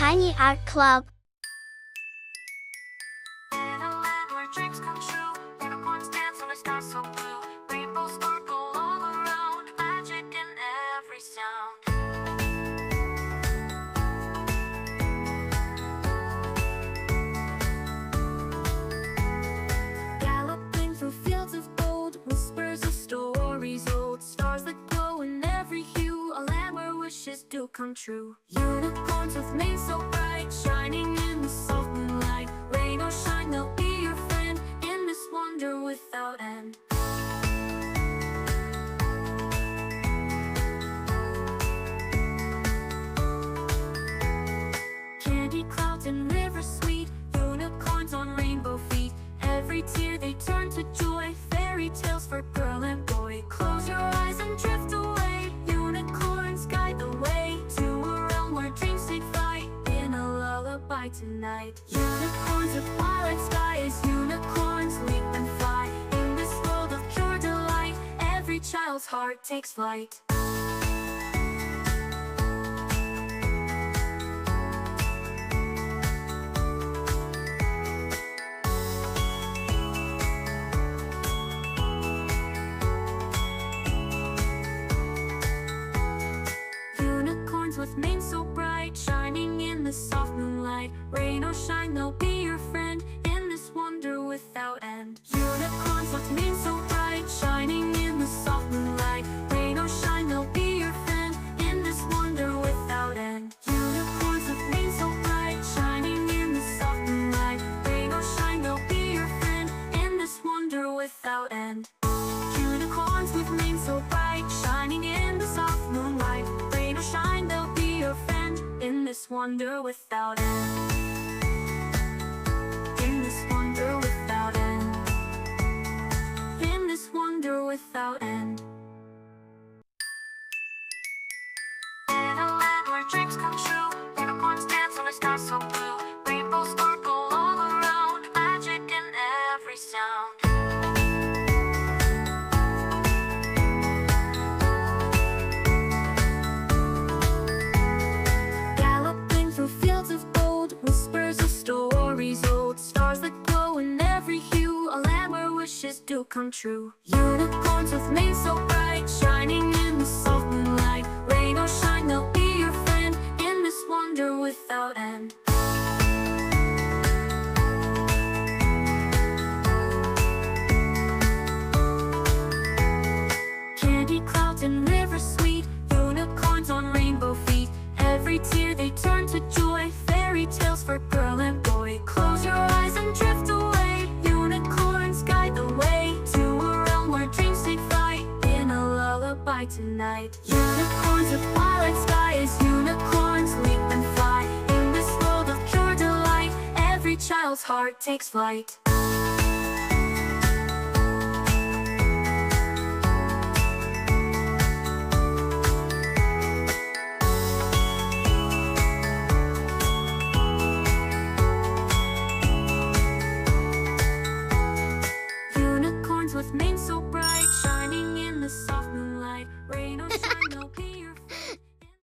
tiny art club. In a land where dreams come true, unicorns dance on a sky so blue. Rainbows sparkle all around, magic in every sound. Galloping through fields of gold, whispers of stories old, stars that glow in every hue, a land where wishes do come true. Unicorns with manes so bright, shining in the soft moonlight. Rain or shine, they'll be your friend in this wonder without end. Candy clouds and rivers sweet, unicorns on rainbow feet. Every tear they turn to joy, fairy tales for girl and boy. Close your eyes and drift away, unicorns guide the way to a realm where dreams take flight in a lullaby tonight. Unicorns with twilight skies, unicorns leap and fly. In this world of pure delight, every child's heart takes flight. With manes so bright, shining in the soft moonlight. Rain or shine, they'll be your friend in this wonder without end. Unicorns with manes so bright, shining in the soft moonlight. Rain or shine, they'll be your friend in this wonder without end. Unicorns with manes so bright, shining in the soft moonlight. Rain or shine, they'll be your friend in this wonder without end. Unicorns with manes so bright, shining in the soft moonlight. Rain or shine, they'll be your friend in this wonder without end. In this wonder without end. In this wonder without end. In a land where dreams come true, unicorns dance on a sky so blue. Rainbows sparkle all around, magic in every sound. Whispers of stories old, stars that glow in every hue, a land where wishes do come true. Unicorns with manes so bright, shining in the soft moonlight. Rain or shine, they'll be your friend in this wonder without end. Candy clouds and rivers sweet, unicorns on rainbow feet. Every tear they turn to joy, fairy tales for girl and boy. Close your eyes and drift away, unicorns guide the way to a realm where dreams take flight in a lullaby tonight. Unicorns with twilight skies, unicorns leap and fly. In this world of pure delight, every child's heart takes flight.